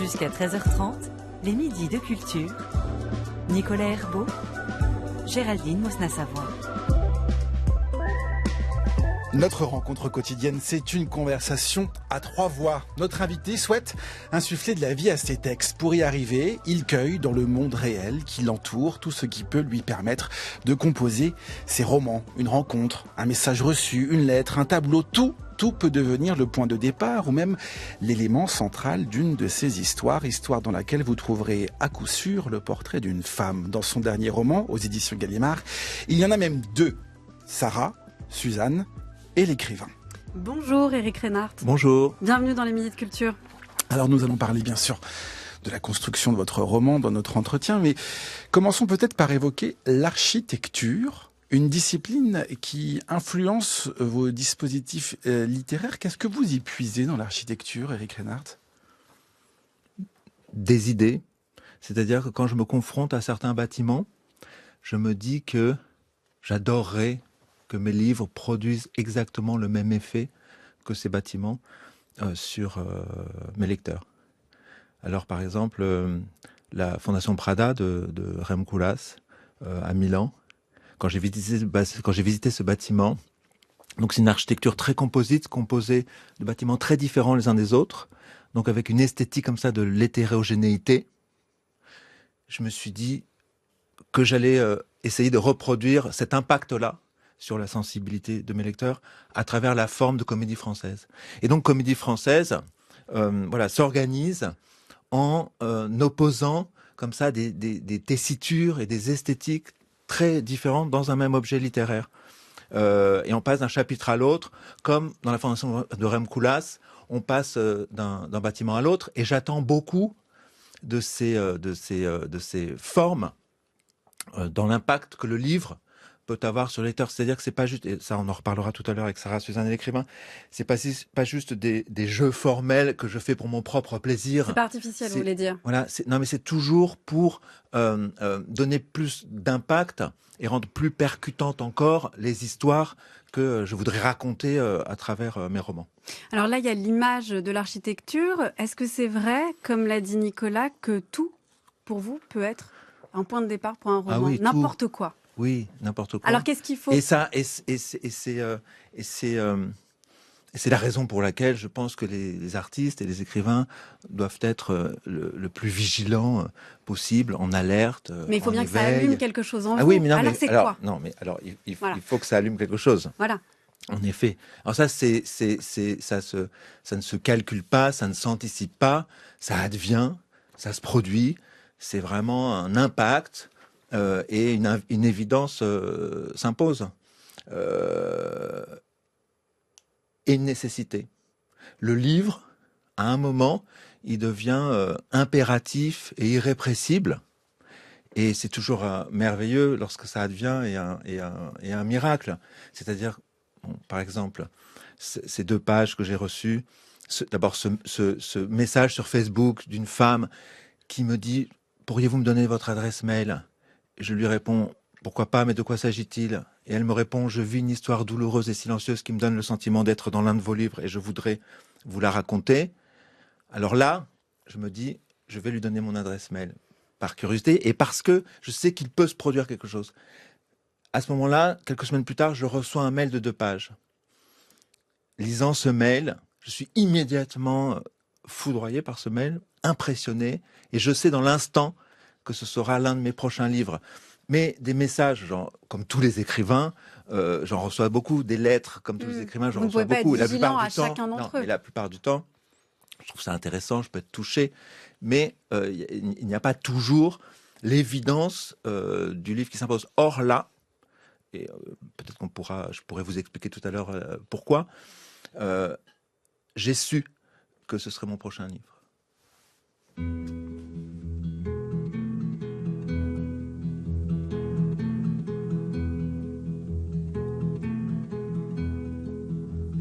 Jusqu'à 13h30, les midis de culture. Nicolas Herbeau, Géraldine Mosna-Savoie. Notre rencontre quotidienne, c'est une conversation à 3 voix. Notre invité souhaite insuffler de la vie à ses textes. Pour y arriver, il cueille dans le monde réel qui l'entoure tout ce qui peut lui permettre de composer ses romans. Une rencontre, un message reçu, une lettre, un tableau, tout peut devenir le point de départ ou même l'élément central d'une de ses histoires, histoire dans laquelle vous trouverez à coup sûr le portrait d'une femme. Dans son dernier roman, aux éditions Gallimard, il y en a même 2, Sarah, Suzanne et l'écrivain. Bonjour Éric Reinhardt. Bonjour. Bienvenue dans les Midis de Culture. Alors nous allons parler bien sûr de la construction de votre roman dans notre entretien, mais commençons peut-être par évoquer l'architecture, une discipline qui influence vos dispositifs littéraires. Qu'est-ce que vous y puisez dans l'architecture, Éric Reinhardt ? Des idées, c'est-à-dire que quand je me confronte à certains bâtiments, je me dis que j'adorerais que mes livres produisent exactement le même effet que ces bâtiments sur mes lecteurs. Alors par exemple, la Fondation Prada de Rem Koolhaas à Milan, quand j'ai visité ce bâtiment, donc c'est une architecture très composite, composée de bâtiments très différents les uns des autres, donc avec une esthétique comme ça de l'hétérogénéité, je me suis dit que j'allais essayer de reproduire cet impact-là sur la sensibilité de mes lecteurs à travers la forme de Comédie Française. Et donc Comédie Française s'organise en opposant comme ça des tessitures et des esthétiques très différentes dans un même objet littéraire. Et on passe d'un chapitre à l'autre, comme dans la Fondation de Rem Koolhaas, on passe d'un bâtiment à l'autre, et j'attends beaucoup de ces formes dans l'impact que le livre peut avoir sur le lecteur. C'est-à-dire que c'est pas juste, et ça on en reparlera tout à l'heure avec Sarah, Suzanne et l'écrivain, c'est pas juste des jeux formels que je fais pour mon propre plaisir. C'est pas artificiel, vous voulez dire. Voilà, non mais c'est toujours pour donner plus d'impact et rendre plus percutantes encore les histoires que je voudrais raconter à travers mes romans. Alors là, il y a l'image de l'architecture. Est-ce que c'est vrai, comme l'a dit Nicolas, que tout, pour vous, peut être un point de départ pour un roman, oui, n'importe quoi? Oui, n'importe quoi. Alors qu'est-ce qu'il faut? Et c'est la raison pour laquelle je pense que les artistes et les écrivains doivent être le plus vigilants possible, en alerte. Mais il faut bien éveil. Que ça allume quelque chose en vous. Oui, mais non, alors c'est quoi? Non, mais alors il Voilà. faut que ça allume quelque chose. Voilà. En effet. Alors ça, ça ne se calcule pas, ça ne s'anticipe pas, ça advient, ça se produit. C'est vraiment un impact. Et une évidence s'impose. Et une nécessité. Le livre, à un moment, il devient impératif et irrépressible. Et c'est toujours merveilleux lorsque ça advient et un miracle. C'est-à-dire, par exemple, ces 2 pages que j'ai reçues, d'abord ce message sur Facebook d'une femme qui me dit « Pourriez-vous me donner votre adresse mail ?» Je lui réponds « Pourquoi pas, mais de quoi s'agit-il » Et elle me répond « Je vis une histoire douloureuse et silencieuse qui me donne le sentiment d'être dans l'un de vos livres et je voudrais vous la raconter. » Alors là, je me dis « Je vais lui donner mon adresse mail. » Par curiosité et parce que je sais qu'il peut se produire quelque chose. À ce moment-là, quelques semaines plus tard, je reçois un mail de 2 pages. Lisant ce mail, je suis immédiatement foudroyé par ce mail, impressionné, et je sais dans l'instant que ce sera l'un de mes prochains livres. Mais des messages, genre, comme tous les écrivains, j'en reçois beaucoup, des lettres, comme tous les écrivains, j'en reçois beaucoup. Vous ne pouvez pas être vigilant à chacun d'entre eux. Mais la plupart du temps, je trouve ça intéressant, je peux être touché, mais il n'y a pas toujours l'évidence du livre qui s'impose. Or là, et peut-être je pourrais vous expliquer tout à l'heure pourquoi, j'ai su que ce serait mon prochain livre.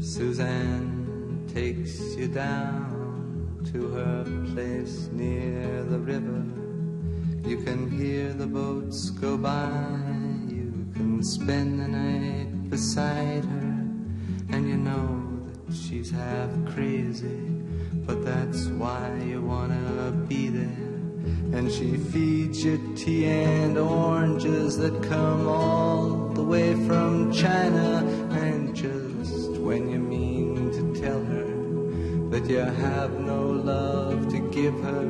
Suzanne takes you down to her place near the river. You can hear the boats go by. You can spend the night beside her. And you know that she's half crazy, but that's why you wanna and she feeds you tea and oranges that come all the way from China. And just when you mean to tell her that you have no love to give her,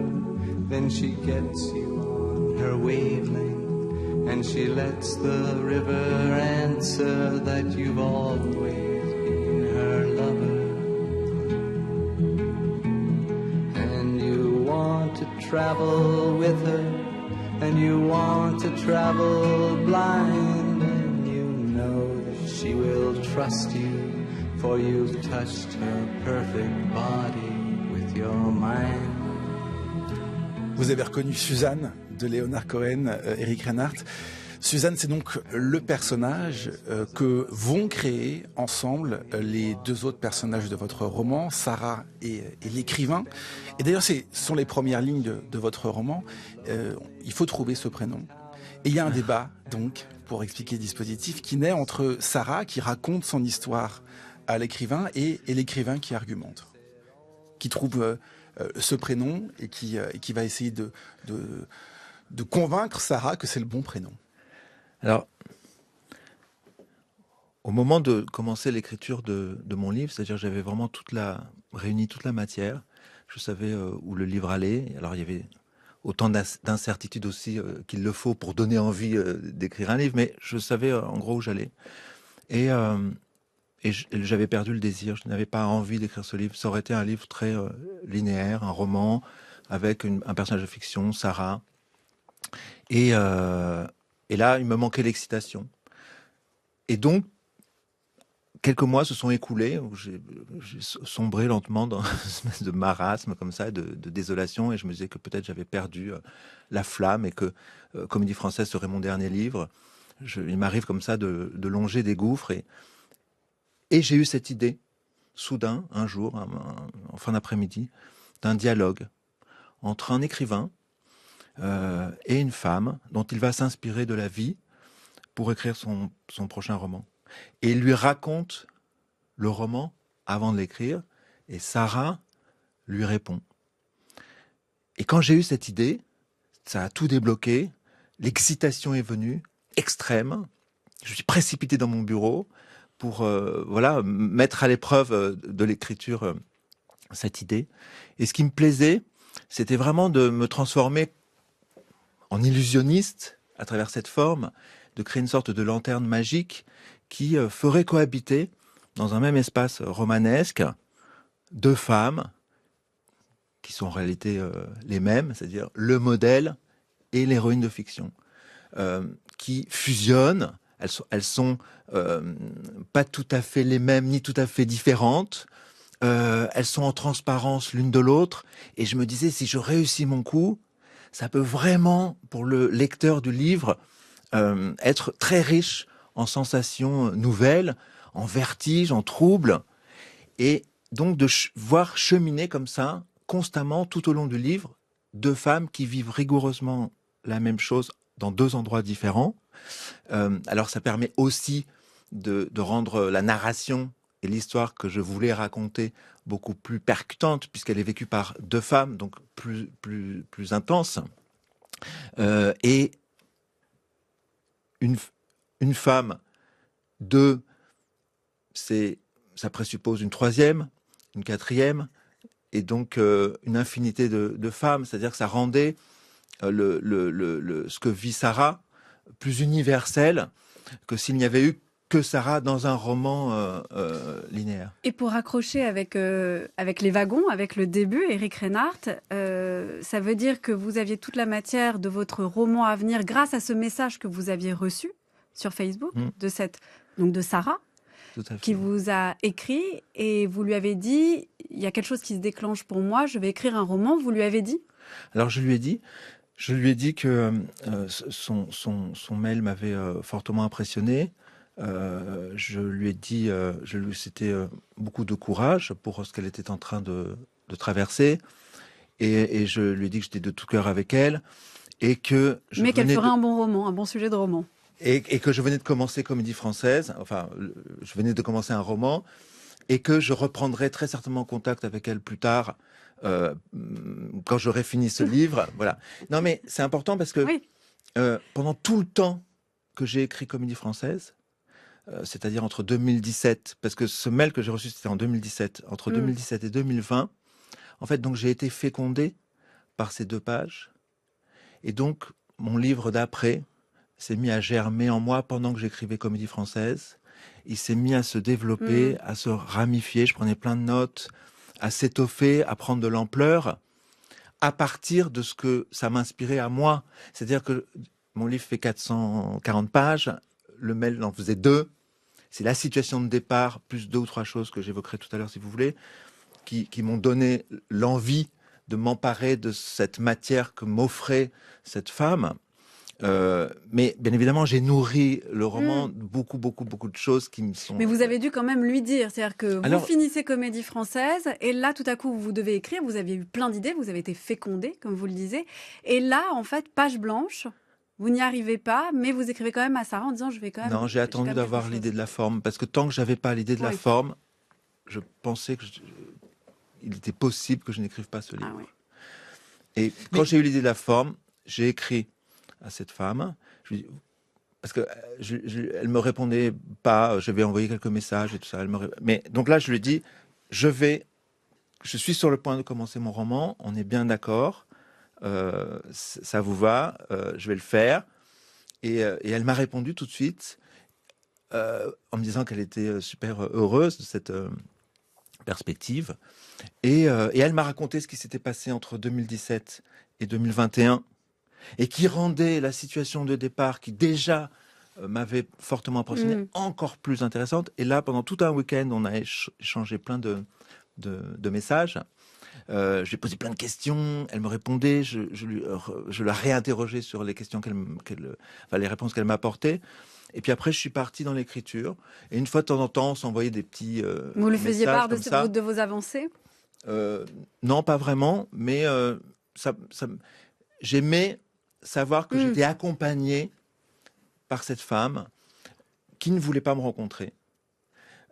then she gets you on her wavelength, and she lets the river answer that you've always been her lover. And you want to travel with her, and you want to travel blind, and you know that she will trust you, for you've touched her perfect body with your mind. Vous avez reconnu Suzanne de Leonard Cohen, Eric Reinhardt. Suzanne, c'est donc le personnage que vont créer ensemble les deux autres personnages de votre roman, Sarah et l'écrivain. Et d'ailleurs, ce sont les premières lignes de votre roman. Il faut trouver ce prénom. Et il y a un débat, donc, pour expliquer le dispositif, qui naît entre Sarah, qui raconte son histoire à l'écrivain, et l'écrivain qui argumente, qui trouve ce prénom et qui va essayer de convaincre Sarah que c'est le bon prénom. Alors, au moment de commencer l'écriture de mon livre, c'est-à-dire j'avais vraiment réuni toute la matière, je savais où le livre allait. Alors il y avait autant d'incertitudes aussi qu'il le faut pour donner envie d'écrire un livre, mais je savais en gros où j'allais. Et j'avais perdu le désir, je n'avais pas envie d'écrire ce livre. Ça aurait été un livre très linéaire, un roman avec un personnage de fiction, Sarah. Et là, il me manquait l'excitation. Et donc, quelques mois se sont écoulés où j'ai sombré lentement dans une espèce de marasme comme ça, de désolation, et je me disais que peut-être j'avais perdu la flamme et que Comédie Française serait mon dernier livre. Il m'arrive comme ça de longer des gouffres, et j'ai eu cette idée, soudain, un jour, en fin d'après-midi, d'un dialogue entre un écrivain et une femme dont il va s'inspirer de la vie pour écrire son prochain roman. Et il lui raconte le roman avant de l'écrire, et Sarah lui répond. Et quand j'ai eu cette idée, ça a tout débloqué, l'excitation est venue, extrême, je suis précipité dans mon bureau pour mettre à l'épreuve de l'écriture cette idée. Et ce qui me plaisait, c'était vraiment de me transformer en illusionniste à travers cette forme, de créer une sorte de lanterne magique qui ferait cohabiter dans un même espace romanesque deux femmes qui sont en réalité les mêmes, c'est-à-dire le modèle et l'héroïne de fiction, qui fusionnent. Elles sont pas tout à fait les mêmes ni tout à fait différentes. Elles sont en transparence l'une de l'autre. Et je me disais, si je réussis mon coup, ça peut vraiment, pour le lecteur du livre, être très riche en sensations nouvelles, en vertige, en trouble. Et donc de voir cheminer comme ça, constamment, tout au long du livre, deux femmes qui vivent rigoureusement la même chose dans deux endroits différents. Alors ça permet aussi de rendre la narration et l'histoire que je voulais raconter beaucoup plus percutante, puisqu'elle est vécue par deux femmes, donc plus intense. Et une femme, deux, ça présuppose une troisième, une quatrième, et donc une infinité de femmes. C'est-à-dire que ça rendait ce que vit Sarah plus universel que s'il n'y avait eu que Sarah dans un roman linéaire. Et pour accrocher avec les wagons, avec le début, Eric Reinhardt, ça veut dire que vous aviez toute la matière de votre roman à venir grâce à ce message que vous aviez reçu sur Facebook de Sarah, qui vous a écrit, et vous lui avez dit, il y a quelque chose qui se déclenche pour moi, je vais écrire un roman. Vous lui avez dit? Alors je lui ai dit que son mail m'avait fortement impressionné. Je lui ai dit, c'était beaucoup de courage pour ce qu'elle était en train de traverser, et je lui ai dit que j'étais de tout cœur avec elle, et que mais qu'elle ferait un bon roman, un bon sujet de roman, et que je venais de commencer Comédie Française, enfin je venais de commencer un roman, et que je reprendrais très certainement contact avec elle plus tard quand j'aurai fini ce livre. Voilà. Non, mais c'est important parce que Oui. pendant tout le temps que j'ai écrit Comédie Française, c'est-à-dire entre 2017, parce que ce mail que j'ai reçu, c'était en 2017, entre 2017 et 2020, en fait, donc j'ai été fécondé par ces 2 pages. Et donc, mon livre d'après s'est mis à germer en moi pendant que j'écrivais Comédie Française. Il s'est mis à se développer, à se ramifier. Je prenais plein de notes, à s'étoffer, à prendre de l'ampleur, à partir de ce que ça m'inspirait à moi. C'est-à-dire que mon livre fait 440 pages, le mail en faisait 2. C'est la situation de départ, plus 2 ou 3 choses que j'évoquerai tout à l'heure, si vous voulez, qui m'ont donné l'envie de m'emparer de cette matière que m'offrait cette femme. Mais bien évidemment, j'ai nourri le roman de beaucoup de choses qui me sont... Mais vous avez dû quand même lui dire, c'est-à-dire que vous Alors- finissez Comédie Française, et là, tout à coup, vous devez écrire, vous aviez eu plein d'idées, vous avez été fécondé, comme vous le disiez, et là, en fait, page blanche, vous n'y arrivez pas, mais vous écrivez quand même à Sarah en disant, je vais quand même... Non, j'ai quand attendu même d'avoir quelque l'idée chose. de la forme, parce que tant que j'avais pas l'idée de la Oui. forme, je pensais que il était possible que je n'écrive pas ce livre. Ah oui. Et quand j'ai eu l'idée de la forme, j'ai écrit à cette femme, parce que elle me répondait pas, je vais envoyer quelques messages et tout ça. Mais donc là, je lui ai dit, je suis sur le point de commencer mon roman, on est bien d'accord, ça vous va, je vais le faire. Et elle m'a répondu tout de suite en me disant qu'elle était super heureuse de cette perspective. Et elle m'a raconté ce qui s'était passé entre 2017 et 2021 et qui rendait la situation de départ qui déjà m'avait fortement impressionné encore plus intéressante. Et là, pendant tout un week-end, on a échangé plein de messages. Je lui ai posé plein de questions, elle me répondait, je la réinterrogeais sur les questions les réponses qu'elle m'apportait. Et puis après, je suis parti dans l'écriture. Et une fois de temps en temps, on s'envoyait des petits Vous lui faisiez messages part comme ça. de vos avancées? Non, pas vraiment, mais j'aimais savoir que j'étais accompagné par cette femme qui ne voulait pas me rencontrer.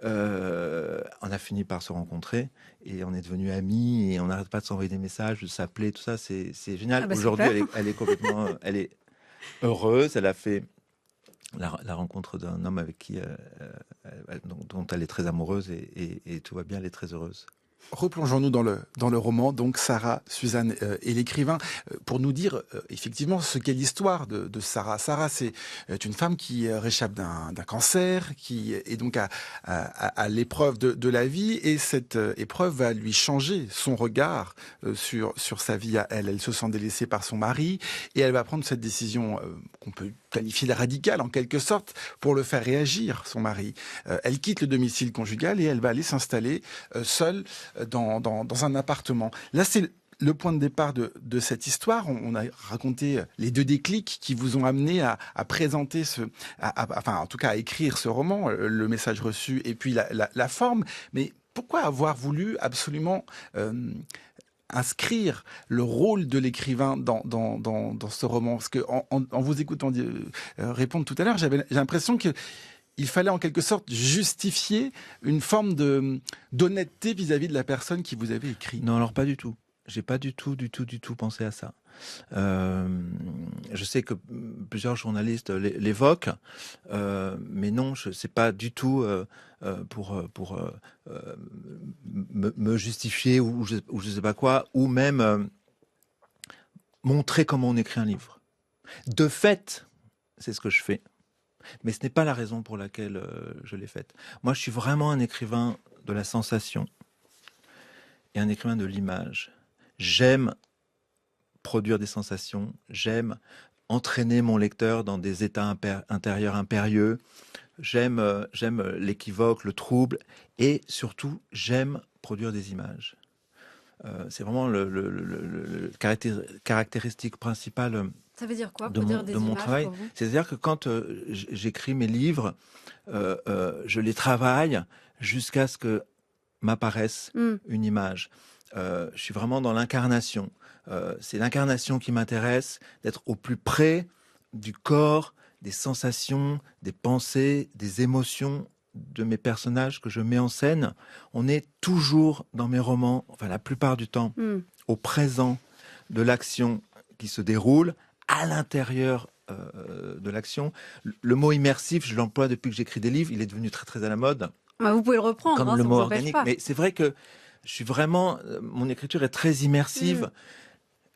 On a fini par se rencontrer et on est devenus amis et on n'arrête pas de s'envoyer des messages, de s'appeler, tout ça, c'est génial. Ah bah Aujourd'hui, super. elle est complètement, elle est heureuse. Elle a fait la rencontre d'un homme avec qui, dont elle est très amoureuse et tout va bien, elle est très heureuse. Replongeons-nous dans le roman, donc Sarah, Suzanne et l'écrivain, pour nous dire effectivement ce qu'est l'histoire de Sarah. Sarah, c'est une femme qui réchappe d'un cancer, qui est donc à l'épreuve de la vie, et cette épreuve va lui changer son regard sur sa vie à elle. Elle se sent délaissée par son mari, et elle va prendre cette décision qu'on peut qualifier de radicale en quelque sorte, pour le faire réagir, son mari. Elle quitte le domicile conjugal et elle va aller s'installer seule dans un appartement. Là, c'est le point de départ de cette histoire. On a raconté les 2 déclics qui vous ont amené à présenter enfin, en tout cas, à écrire ce roman, le message reçu et puis la forme. Mais pourquoi avoir voulu absolument inscrire le rôle de l'écrivain dans ce roman? Parce que en vous écoutant répondre tout à l'heure, j'ai l'impression que il fallait en quelque sorte justifier une forme d'honnêteté vis-à-vis de la personne qui vous avait écrit. Non, alors pas du tout. J'ai pas du tout pensé à ça. Je sais que plusieurs journalistes l'évoquent, mais non, c'est pas du tout pour me justifier ou je sais pas quoi, ou même montrer comment on écrit un livre. De fait, c'est ce que je fais. Mais ce n'est pas la raison pour laquelle je l'ai faite. Moi, je suis vraiment un écrivain de la sensation et un écrivain de l'image. J'aime produire des sensations, j'aime entraîner mon lecteur dans des états intérieurs impérieux, j'aime l'équivoque, le trouble, et surtout, j'aime produire des images. C'est vraiment le caractéristique principale Ça veut dire quoi, de produire des mon images travail. pour vous? C'est-à-dire que quand j'écris mes livres, je les travaille jusqu'à ce que m'apparaisse une image. Je suis vraiment dans l'incarnation. C'est l'incarnation qui m'intéresse, d'être au plus près du corps, des sensations, des pensées, des émotions de mes personnages que je mets en scène, on est toujours dans mes romans, enfin la plupart du temps, au présent de l'action qui se déroule à l'intérieur de l'action. Le mot immersif, je l'emploie depuis que j'écris des livres, il est devenu très très à la mode. Bah, vous pouvez le reprendre, Comme hein, le ça mot vous empêche organique, pas. mais c'est vrai que je suis vraiment, mon écriture est très immersive.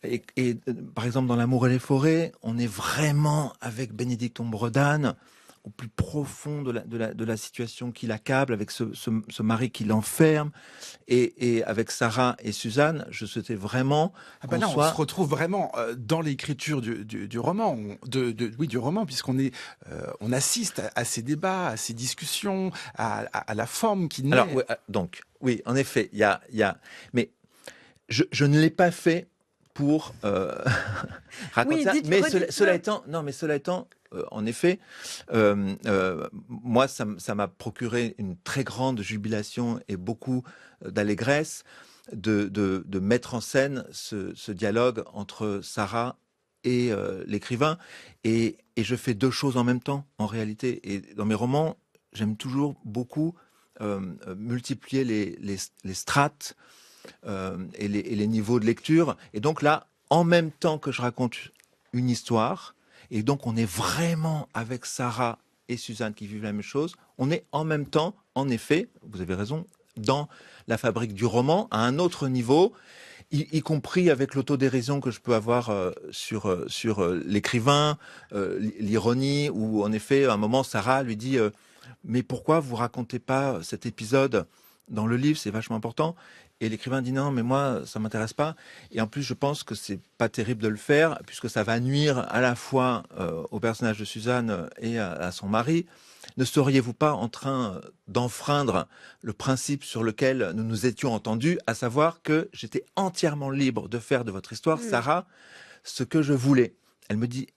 Et par exemple, dans L'amour et les forêts, on est vraiment avec Bénédicte Ombre d'Âne, au plus profond de la situation qui l'accable, avec ce mari qui l'enferme, et avec Sarah et Suzanne, je souhaitais vraiment qu'on Là, soit... on se retrouve vraiment dans l'écriture du roman, du roman, puisqu'on est, on assiste à ces débats, à ces discussions, à la forme qui naît. Alors, donc, oui, en effet, il y a... Mais je ne l'ai pas fait pour raconter ça. Mais cela étant, en effet, moi, ça m'a procuré une très grande jubilation et beaucoup d'allégresse de mettre en scène ce dialogue entre Sarah et l'écrivain. Et je fais deux choses en même temps, en réalité. Et dans mes romans, j'aime toujours beaucoup multiplier les strates et les niveaux de lecture. Et donc là, en même temps que je raconte une histoire, et donc on est vraiment avec Sarah et Suzanne qui vivent la même chose, on est en même temps, en effet, vous avez raison, dans la fabrique du roman, à un autre niveau, y compris avec l'autodérision que je peux avoir sur l'écrivain, l'ironie, où en effet, à un moment, Sarah lui dit mais pourquoi vous racontez pas cet épisode dans le livre, c'est vachement important. Et l'écrivain dit non, mais moi, ça m'intéresse pas. Et en plus, je pense que c'est pas terrible de le faire, puisque ça va nuire à la fois au personnage de Suzanne et à son mari. Ne seriez-vous pas en train d'enfreindre le principe sur lequel nous nous étions entendus, à savoir que j'étais entièrement libre de faire de votre histoire, Sarah, ce que je voulais. Elle me dit,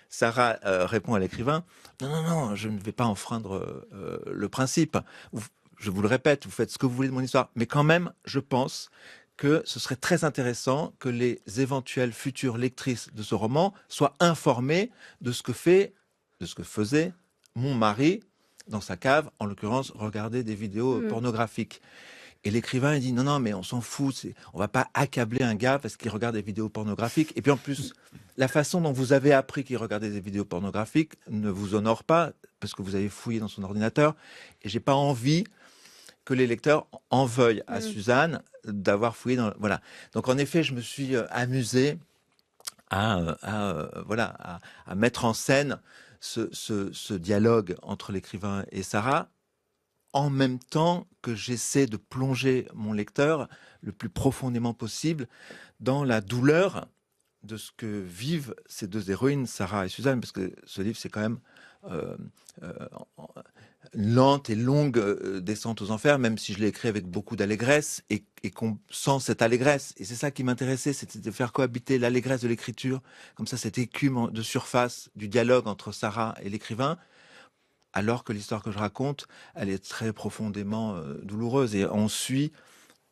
Sarah répond à l'écrivain, non, je ne vais pas enfreindre le principe. Je vous le répète, vous faites ce que vous voulez de mon histoire. Mais quand même, je pense que ce serait très intéressant que les éventuelles futures lectrices de ce roman soient informées de ce que faisait mon mari dans sa cave, en l'occurrence, regarder des vidéos pornographiques. Et l'écrivain, il dit, non, mais on s'en fout, on va pas accabler un gars parce qu'il regarde des vidéos pornographiques. Et puis en plus, la façon dont vous avez appris qu'il regardait des vidéos pornographiques ne vous honore pas parce que vous avez fouillé dans son ordinateur. Et j'ai pas envie que les lecteurs en veuillent à Suzanne d'avoir fouillé dans... Voilà. Donc en effet, je me suis amusé à mettre en scène ce dialogue entre l'écrivain et Sarah, en même temps que j'essaie de plonger mon lecteur le plus profondément possible dans la douleur de ce que vivent ces deux héroïnes, Sarah et Suzanne, parce que ce livre, c'est quand même une lente et longue descente aux enfers, même si je l'ai écrit avec beaucoup d'allégresse et qu'on sent cette allégresse. Et c'est ça qui m'intéressait, c'était de faire cohabiter l'allégresse de l'écriture, comme ça, cette écume de surface du dialogue entre Sarah et l'écrivain, alors que l'histoire que je raconte, elle est très profondément douloureuse. Et on suit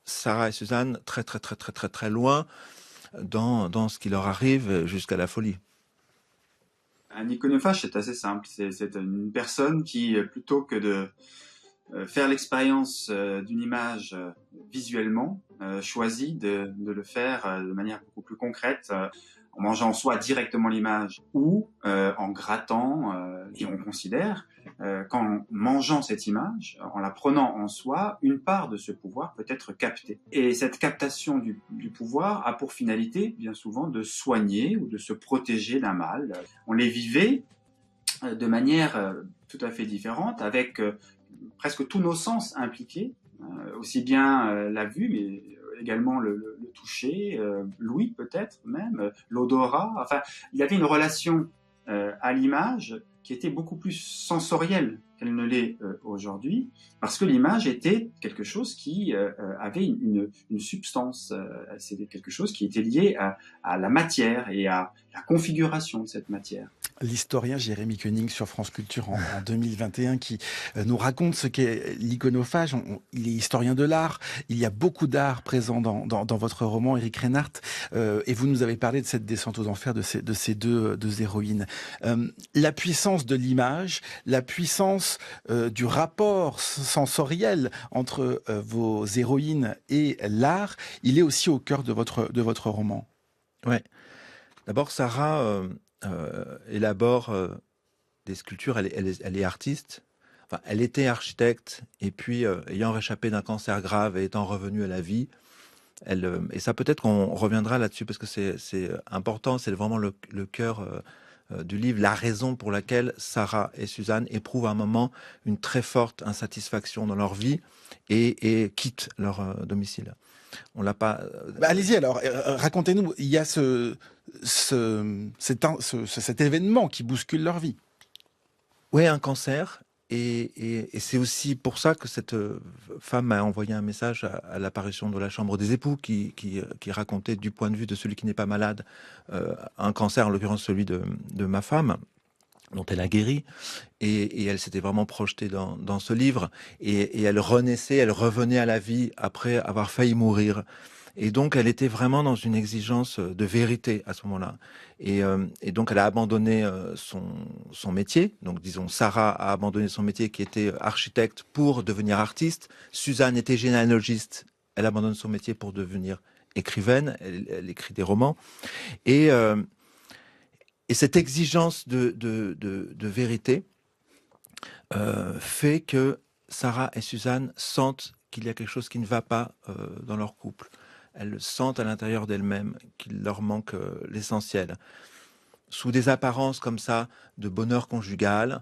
Sarah et Suzanne très, très, très, très, très, très loin dans ce qui leur arrive jusqu'à la folie. Un iconophage, c'est assez simple. C'est une personne qui, plutôt que de faire l'expérience d'une image visuellement, choisit de le faire de manière beaucoup plus concrète, en mangeant soit directement l'image ou en grattant. Et on considère qu'en mangeant cette image, en la prenant en soi, une part de ce pouvoir peut être captée. Et cette captation du pouvoir a pour finalité, bien souvent, de soigner ou de se protéger d'un mal. On les vivait de manière tout à fait différente, avec presque tous nos sens impliqués, aussi bien la vue, mais également le toucher, l'ouïe peut-être même, l'odorat. Enfin, il y avait une relation à l'image qui était beaucoup plus sensorielle qu'elle ne l'est aujourd'hui, parce que l'image était quelque chose qui avait une substance, c'était quelque chose qui était lié à la matière et à la configuration de cette matière. L'historien Jérémy Koenig sur France Culture en 2021 qui nous raconte ce qu'est l'iconophage. Il est historien de l'art. Il y a beaucoup d'art présent dans votre roman, Éric Reinhardt. Et vous nous avez parlé de cette descente aux enfers de ces deux héroïnes. La puissance puissance de l'image, la puissance du rapport sensoriel entre vos héroïnes et l'art, il est aussi au cœur de votre roman. Ouais. D'abord, Sarah élabore des sculptures. Elle est artiste. Enfin, elle était architecte et puis, ayant réchappé d'un cancer grave et étant revenue à la vie, et ça peut-être qu'on reviendra là-dessus parce que c'est important, c'est vraiment le cœur du livre, la raison pour laquelle Sarah et Suzanne éprouvent à un moment une très forte insatisfaction dans leur vie et quittent leur domicile. On l'a pas. Allez-y alors, racontez-nous. Il y a cet événement qui bouscule leur vie. Oui, un cancer. Et c'est aussi pour ça que cette femme m'a envoyé un message à l'apparition de la Chambre des époux qui racontait du point de vue de celui qui n'est pas malade un cancer, en l'occurrence celui de ma femme, dont elle a guéri. Et elle s'était vraiment projetée dans ce livre. Et elle renaissait, elle revenait à la vie après avoir failli mourir. Et donc, elle était vraiment dans une exigence de vérité à ce moment-là. Et donc, elle a abandonné son métier. Donc, disons, Sarah a abandonné son métier qui était architecte pour devenir artiste. Suzanne était généalogiste. Elle abandonne son métier pour devenir écrivaine. Elle écrit des romans. Et cette exigence de vérité fait que Sarah et Suzanne sentent qu'il y a quelque chose qui ne va pas dans leur couple. Elles sentent à l'intérieur d'elles-mêmes qu'il leur manque l'essentiel. Sous des apparences comme ça de bonheur conjugal,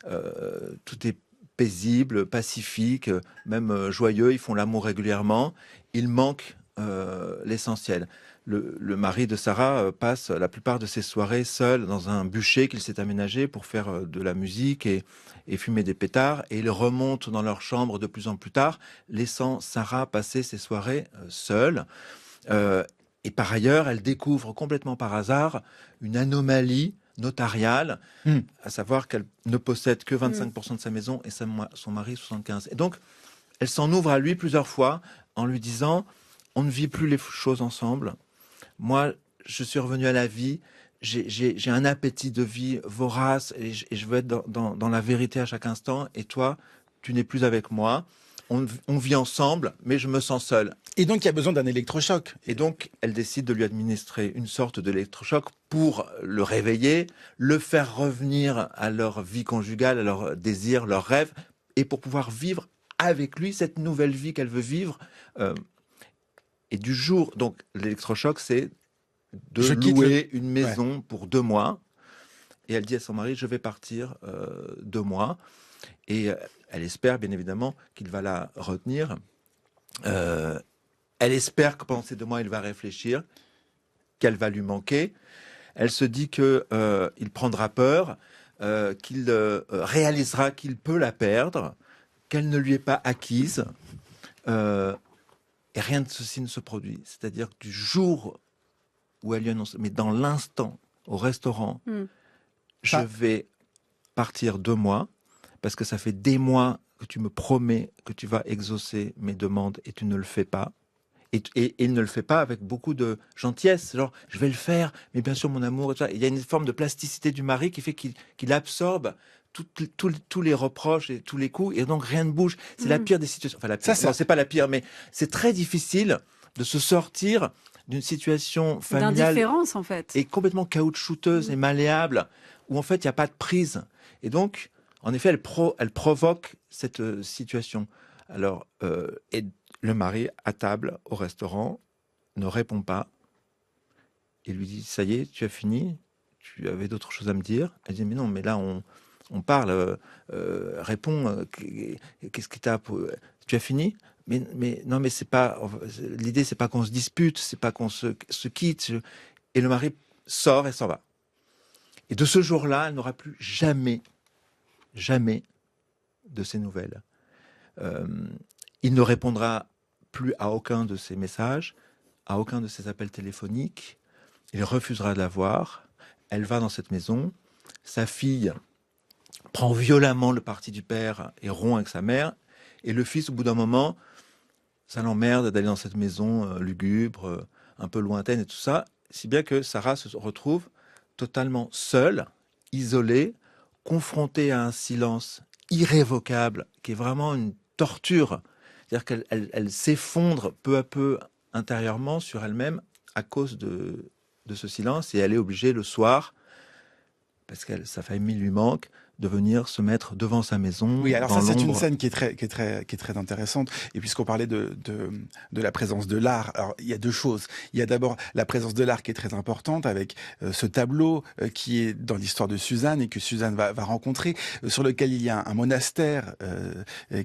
tout est paisible, pacifique, même joyeux, ils font l'amour régulièrement. Il manque l'essentiel. Le mari de Sarah passe la plupart de ses soirées seul dans un bûcher qu'il s'est aménagé pour faire de la musique et fumer des pétards. Et il remonte dans leur chambre de plus en plus tard, laissant Sarah passer ses soirées seule. Et par ailleurs, elle découvre complètement par hasard une anomalie notariale, à savoir qu'elle ne possède que 25% de sa maison et son mari 75%. Et donc, elle s'en ouvre à lui plusieurs fois en lui disant « On ne vit plus les choses ensemble. Moi, je suis revenu à la vie. J'ai un appétit de vie vorace et je veux être dans la vérité à chaque instant. Et toi, tu n'es plus avec moi. On vit ensemble, mais je me sens seul. » Et donc, il y a besoin d'un électrochoc. Et donc, elle décide de lui administrer une sorte d'électrochoc pour le réveiller, le faire revenir à leur vie conjugale, à leurs désirs, leurs rêves, et pour pouvoir vivre avec lui cette nouvelle vie qu'elle veut vivre. Et du jour, donc l'électrochoc, c'est de louer une maison pour 2 mois. Et elle dit à son mari, je vais partir 2 mois. Et elle espère bien évidemment qu'il va la retenir. Elle espère que pendant ces 2 mois, il va réfléchir, qu'elle va lui manquer. Elle se dit qu'il prendra peur, qu'il réalisera qu'il peut la perdre, qu'elle ne lui est pas acquise. Et rien de ceci ne se produit. C'est-à-dire que du jour où elle lui annonce, mais dans l'instant, au restaurant, je vais partir 2 mois, parce que ça fait des mois que tu me promets que tu vas exaucer mes demandes et tu ne le fais pas. Et il ne le fait pas avec beaucoup de gentillesse. Genre, je vais le faire, mais bien sûr, mon amour, et tout ça. Il y a une forme de plasticité du mari qui fait qu'il absorbe tous les reproches et tous les coups, et donc rien ne bouge. C'est la pire des situations. Enfin, la pire, non, c'est pas la pire, mais c'est très difficile de se sortir d'une situation familiale d'indifférence, en fait, et complètement caoutchouteuse et malléable, où en fait il n'y a pas de prise. Et donc, en effet, elle provoque cette situation. Alors, et le mari à table au restaurant ne répond pas. Il lui dit, ça y est, tu as fini, tu avais d'autres choses à me dire. Elle dit, mais non, mais là on parle, réponds, qu'est-ce qui t'a... Tu as fini ? Mais non, mais c'est pas... L'idée, c'est pas qu'on se dispute, c'est pas qu'on se quitte. Et le mari sort et s'en va. Et de ce jour-là, elle n'aura plus jamais de ses nouvelles. Il ne répondra plus à aucun de ses messages, à aucun de ses appels téléphoniques. Il refusera de la voir. Elle va dans cette maison. Sa fille prend violemment le parti du père et rompt avec sa mère. Et le fils, au bout d'un moment, ça l'emmerde d'aller dans cette maison lugubre, un peu lointaine et tout ça. Si bien que Sarah se retrouve totalement seule, isolée, confrontée à un silence irrévocable, qui est vraiment une torture. C'est-à-dire qu'elle s'effondre peu à peu intérieurement sur elle-même à cause de ce silence, et elle est obligée le soir, parce que sa famille lui manque, de venir se mettre devant sa maison. Oui, alors dans ça, c'est une l'ombre. scène qui est très intéressante. Et puisqu'on parlait de la présence de l'art, alors il y a deux choses. Il y a d'abord la présence de l'art qui est très importante avec ce tableau qui est dans l'histoire de Suzanne et que Suzanne va rencontrer, sur lequel il y a un monastère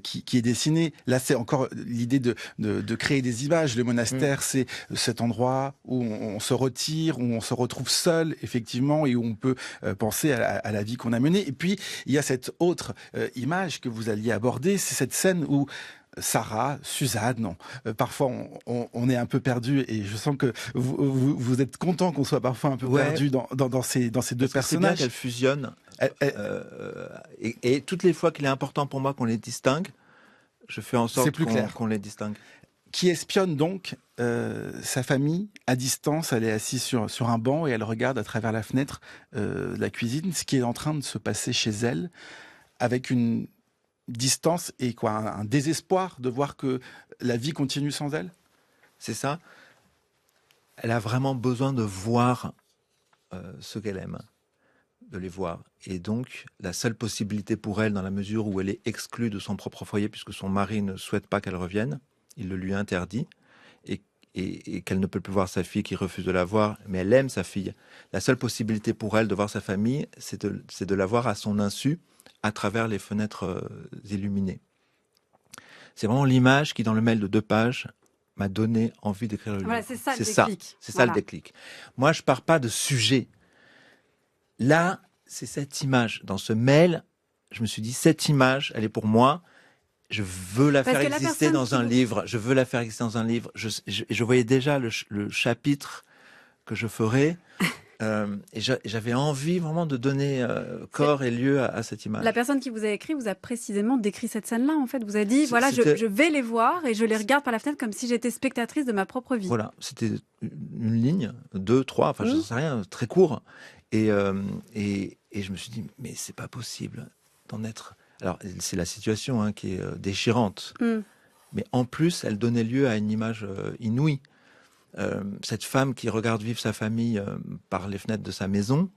qui est dessiné. Là, c'est encore l'idée de créer des images. Le monastère, c'est cet endroit où on se retire, où on se retrouve seul, effectivement, et où on peut penser à la vie qu'on a menée. Et puis, il y a cette autre image que vous alliez aborder, c'est cette scène où Sarah, Suzanne, non. Parfois on est un peu perdu, et je sens que vous êtes content qu'on soit parfois un peu perdu dans ces deux Parce que c'est bien personnages. qu'elles fusionnent. Et toutes les fois qu'il est important pour moi qu'on les distingue, je fais en C'est sorte plus clair. qu'on les distingue. Qui espionne donc sa famille à distance. Elle est assise sur un banc et elle regarde à travers la fenêtre de la cuisine ce qui est en train de se passer chez elle, avec une distance et un désespoir de voir que la vie continue sans elle. C'est ça. Elle a vraiment besoin de voir ce qu'elle aime, de les voir. Et donc, la seule possibilité pour elle, dans la mesure où elle est exclue de son propre foyer, puisque son mari ne souhaite pas qu'elle revienne, il le lui interdit, et qu'elle ne peut plus voir sa fille, qui refuse de la voir, mais elle aime sa fille. La seule possibilité pour elle de voir sa famille, c'est de la voir à son insu, à travers les fenêtres illuminées. C'est vraiment l'image qui, dans le mail de 2 pages, m'a donné envie d'écrire le livre. Voilà, c'est ça le déclic. C'est ça Voilà. le déclic. Moi, je pars pas de sujet. Là, c'est cette image. Dans ce mail, je me suis dit, cette image, elle est pour moi. Je veux la Parce faire que la exister personne dans qui un vous- livre. Je veux la faire exister dans un livre. Je voyais déjà le chapitre que je ferais. Et j'avais envie vraiment de donner corps et lieu à cette image. La personne qui vous a écrit vous a précisément décrit cette scène-là, en fait. Vous a dit, voilà, C'était- je vais les voir et je les regarde par la fenêtre comme si j'étais spectatrice de ma propre vie. Voilà, c'était une ligne, 2, 3, enfin je ne sais rien, très court. Et je me suis dit, mais c'est pas possible d'en être. Alors, c'est la situation qui est déchirante. Mm. Mais en plus, elle donnait lieu à une image inouïe. Cette femme qui regarde vivre sa famille par les fenêtres de sa maison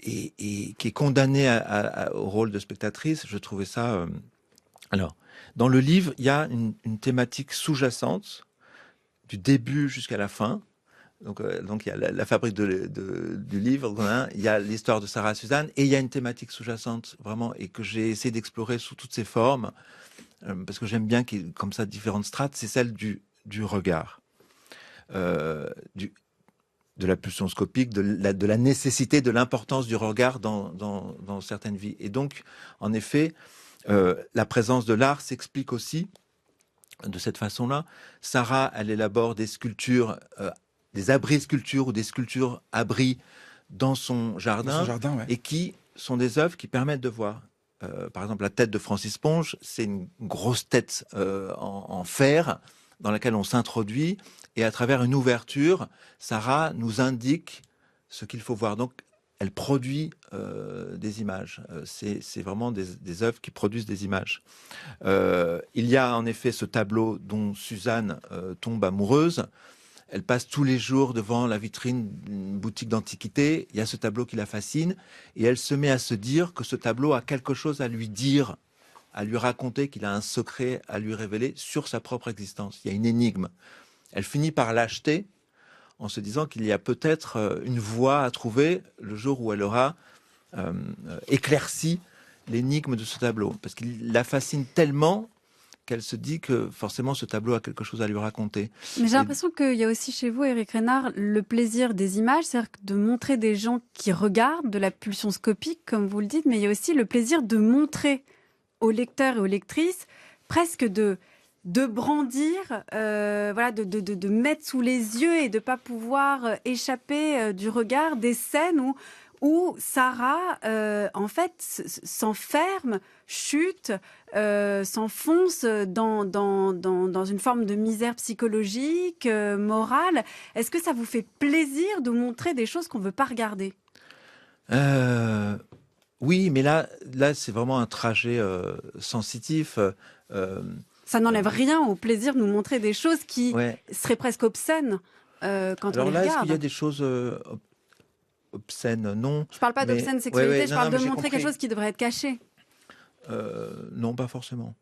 et qui est condamnée au rôle de spectatrice, je trouvais ça... Alors, dans le livre, il y a une thématique sous-jacente du début jusqu'à la fin. Donc il y a la fabrique du livre, il y a l'histoire de Sarah et Suzanne, et il y a une thématique sous-jacente, vraiment, et que j'ai essayé d'explorer sous toutes ses formes, parce que j'aime bien qu'il y ait comme ça différentes strates, c'est celle du regard, de la pulsion scopique, de la nécessité, de l'importance du regard dans certaines vies. Et donc, en effet, la présence de l'art s'explique aussi de cette façon-là. Sarah, elle élabore des sculptures, des abris-sculptures ou des sculptures-abris dans son jardin, Ouais. et qui sont des œuvres qui permettent de voir. Par exemple, la tête de Francis Ponge, c'est une grosse tête en fer dans laquelle on s'introduit, et à travers une ouverture, Sarah nous indique ce qu'il faut voir. Donc, elle produit des images. C'est vraiment des œuvres qui produisent des images. Il y a en effet ce tableau dont Suzanne tombe amoureuse. Elle passe tous les jours devant la vitrine d'une boutique d'antiquité. Il y a ce tableau qui la fascine. Et elle se met à se dire que ce tableau a quelque chose à lui dire, à lui raconter, qu'il a un secret à lui révéler sur sa propre existence. Il y a une énigme. Elle finit par l'acheter en se disant qu'il y a peut-être une voie à trouver le jour où elle aura éclairci l'énigme de ce tableau. Parce qu'il la fascine tellement qu'elle se dit que forcément ce tableau a quelque chose à lui raconter. Mais j'ai l'impression qu'il y a aussi chez vous, Éric Renard, le plaisir des images, c'est-à-dire de montrer des gens qui regardent, de la pulsion scopique, comme vous le dites, mais il y a aussi le plaisir de montrer aux lecteurs et aux lectrices, presque de brandir, voilà, de mettre sous les yeux et de ne pas pouvoir échapper du regard des scènes où Sarah, en fait, s'enferme, chute, s'enfonce dans une forme de misère psychologique, morale. Est-ce que ça vous fait plaisir de montrer des choses qu'on ne veut pas regarder ? Oui, mais là, c'est vraiment un trajet sensitif. Ça n'enlève rien au plaisir de nous montrer des choses qui Ouais. seraient presque obscènes quand on Alors les là, est-ce regarde. qu'il y a des choses obscènes? Non. Je parle pas Mais- d'obscène sexualité, ouais, je non, parle non, de mais j'ai montrer quelque compris. chose qui devrait être caché. Non, pas forcément.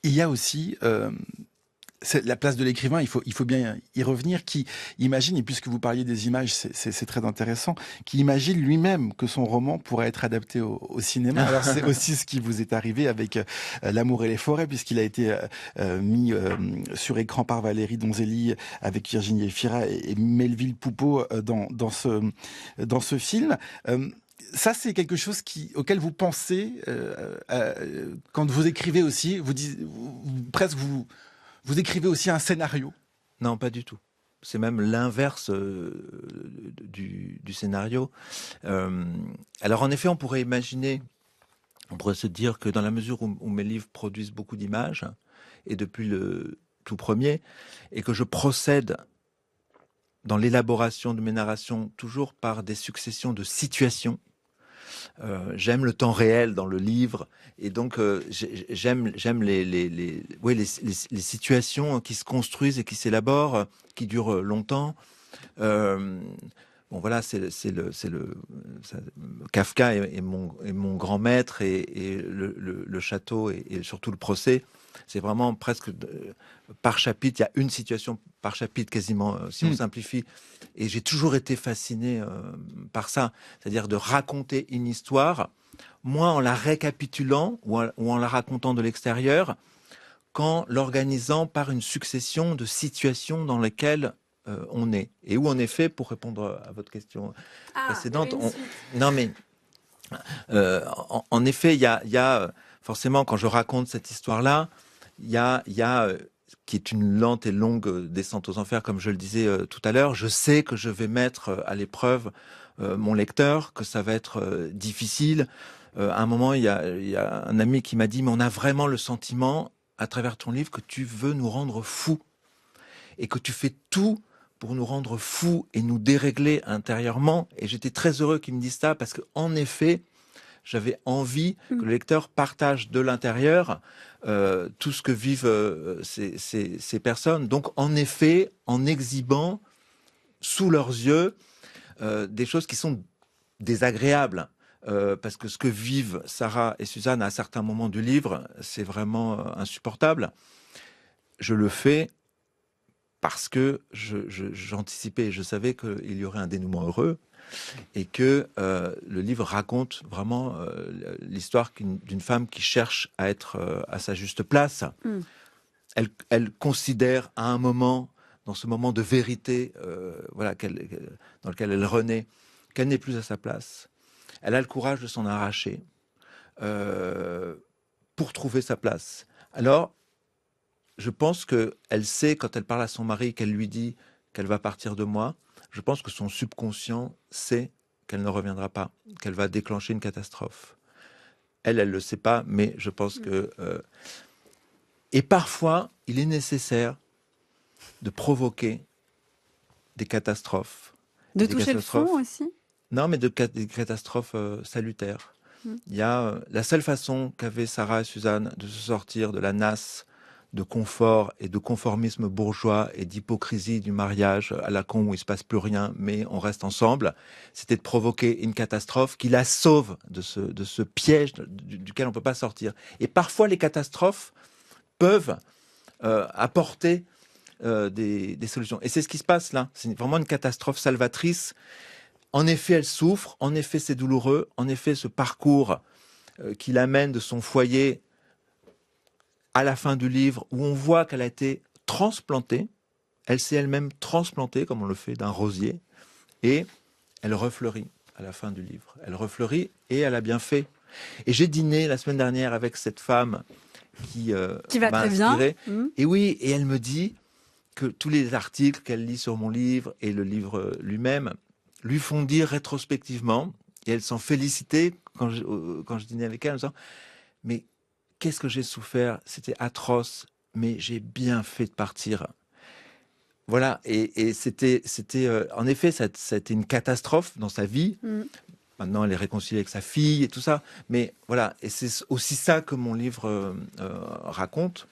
Il y a aussi c'est la place de l'écrivain, il faut bien y revenir, qui imagine, et puisque vous parliez des images, c'est très intéressant, qui imagine lui-même que son roman pourrait être adapté au cinéma. Alors c'est aussi ce qui vous est arrivé avec L'amour et les forêts, puisqu'il a été mis sur écran par Valérie Donzelli avec Virginie Efira et Melville Poupeau dans ce film. Ça, c'est quelque chose auquel vous pensez quand vous écrivez aussi. Vous écrivez aussi un scénario. Non, pas du tout. C'est même l'inverse du scénario. Alors en effet, on pourrait se dire que dans la mesure où mes livres produisent beaucoup d'images, et depuis le tout premier, et que je procède dans l'élaboration de mes narrations toujours par des successions de situations, j'aime le temps réel dans le livre, et donc j'aime les situations qui se construisent et qui s'élaborent, qui durent longtemps. Bon voilà, Kafka est mon grand maître, et le château et surtout le procès. C'est vraiment presque par chapitre, il y a une situation par chapitre quasiment, si on simplifie. Et j'ai toujours été fasciné par ça, c'est-à-dire de raconter une histoire, moins en la récapitulant ou en la racontant de l'extérieur, qu'en l'organisant par une succession de situations dans lesquelles on est. Et où, en effet, pour répondre à votre question précédente, non mais en effet, il y a forcément, quand je raconte cette histoire-là, il y a qui est une lente et longue descente aux enfers, comme je le disais tout à l'heure. Je sais que je vais mettre à l'épreuve mon lecteur, que ça va être difficile. À un moment, il y a un ami qui m'a dit, mais on a vraiment le sentiment, à travers ton livre, que tu veux nous rendre fous, et que tu fais tout pour nous rendre fous et nous dérégler intérieurement. Et j'étais très heureux qu'il me dise ça, parce qu'en effet, j'avais envie que le lecteur partage de l'intérieur tout ce que vivent ces personnes. Donc, en effet, en exhibant sous leurs yeux des choses qui sont désagréables. Parce que ce que vivent Sarah et Suzanne à certains moments du livre, c'est vraiment insupportable. Je le fais parce que j'anticipais, je savais qu'il y aurait un dénouement heureux, et que le livre raconte vraiment l'histoire d'une femme qui cherche à être à sa juste place. Elle considère à un moment, dans ce moment de vérité dans lequel elle renaît, qu'elle n'est plus à sa place. Elle a le courage de s'en arracher pour trouver sa place. Alors, je pense qu'elle sait, quand elle parle à son mari, qu'elle lui dit qu'elle va partir de moi, je pense que son subconscient sait qu'elle ne reviendra pas, qu'elle va déclencher une catastrophe. Elle le sait pas, mais je pense que... Et parfois, il est nécessaire de provoquer des catastrophes. De toucher le fond aussi ? Non, mais des catastrophes salutaires. Il y a la seule façon qu'avaient Sarah et Suzanne de se sortir de la nasse de confort et de conformisme bourgeois et d'hypocrisie du mariage à la con où il se passe plus rien, mais on reste ensemble, c'était de provoquer une catastrophe qui la sauve de ce piège duquel on ne peut pas sortir. Et parfois, les catastrophes peuvent apporter des solutions. Et c'est ce qui se passe là. C'est vraiment une catastrophe salvatrice. En effet, elle souffre. En effet, c'est douloureux. En effet, ce parcours qui l'amène de son foyer à la fin du livre, où on voit qu'elle a été transplantée, elle s'est elle-même transplantée, comme on le fait d'un rosier, et elle refleurit à la fin du livre. Elle refleurit, et elle a bien fait. Et j'ai dîné la semaine dernière avec cette femme qui va m'a très inspiré. bien. Et oui, et elle me dit que tous les articles qu'elle lit sur mon livre, et le livre lui-même, lui font dire rétrospectivement, et elle s'en félicitait quand je dînais avec elle, en disant « Mais qu'est-ce que j'ai souffert, c'était atroce, mais j'ai bien fait de partir. » Voilà, et c'était en effet, ça a été une catastrophe dans sa vie, Maintenant, elle est réconciliée avec sa fille et tout ça. Mais voilà, et c'est aussi ça que mon livre raconte.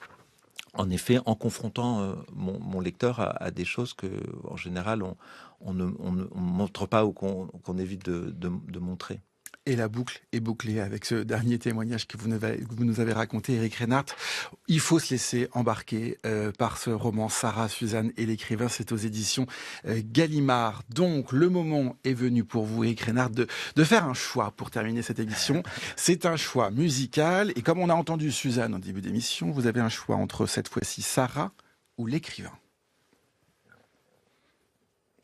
En effet, en confrontant mon lecteur à des choses que, en général, on ne montre pas ou qu'on évite de montrer. Et la boucle est bouclée avec ce dernier témoignage que vous nous avez raconté, Éric Reinhardt. Il faut se laisser embarquer par ce roman Sarah, Suzanne et l'écrivain. C'est aux éditions Gallimard. Donc, le moment est venu pour vous, Éric Reinhardt, de faire un choix pour terminer cette émission. C'est un choix musical. Et comme on a entendu Suzanne en début d'émission, vous avez un choix entre cette fois-ci Sarah ou l'écrivain.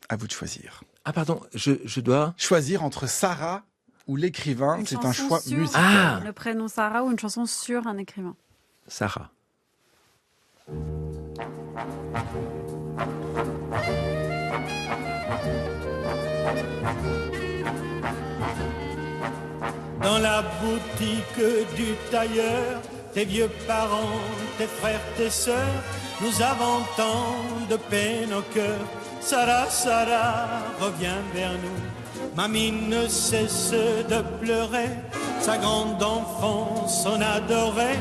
À vous de choisir. Ah pardon, je dois... Choisir entre Sarah ou l'écrivain, c'est un choix musical. Ah, le prénom Sarah ou une chanson sur un écrivain. Sarah. Dans la boutique du tailleur, tes vieux parents, tes frères, tes sœurs, nous avons tant de peine au cœur. Sarah, Sarah, reviens vers nous. Mamie ne cesse de pleurer, sa grande enfance on adorait.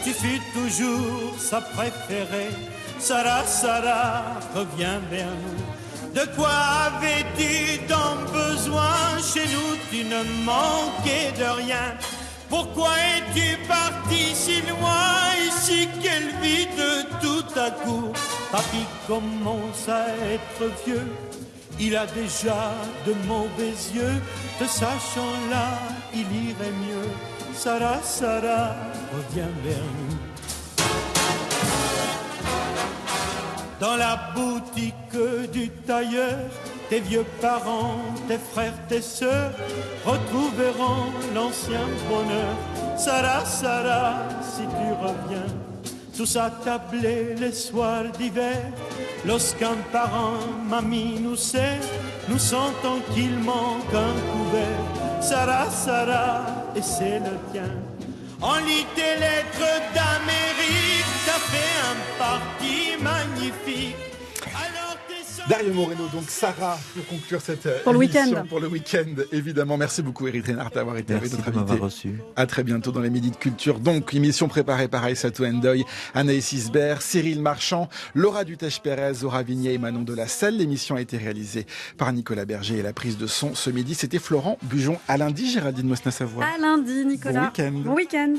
Tu fus toujours sa préférée. Sarah, Sarah, reviens vers nous. De quoi avais-tu tant besoin? Chez nous tu ne manquais de rien. Pourquoi es-tu parti si loin? Ici quelle vie de tout à coup. Papy commence à être vieux, il a déjà de mauvais yeux. Te sachant là, il irait mieux. Sarah, Sarah, reviens vers nous. Dans la boutique du tailleur, tes vieux parents, tes frères, tes sœurs retrouveront l'ancien bonheur. Sarah, Sarah, si tu reviens, tous attablés les soirs d'hiver, lorsqu'un parent, mamie nous serre, nous sentons qu'il manque un couvert. Sarah, Sarah, et c'est le tien. On lit tes lettres d'Amérique, t'as fait un parti magnifique. Dario Moreno, donc Sarah, pour conclure cette pour émission, pour le week-end, évidemment. Merci beaucoup, Éric Reinhardt, d'avoir été avec notre invité. Reçu. À très bientôt dans les Midis de Culture. Donc, émission préparée par Aïssatou Ndoye, Anaïs Isbert, Cyril Marchand, Laura Dutèche-Pérez, Zora Vignet et Manon Delasalle. L'émission a été réalisée par Nicolas Berger et la prise de son ce midi, c'était Florent Bujon. À lundi, Géraldine Mosna-Savoie. À lundi, Nicolas. Bon week-end. Bon week-end.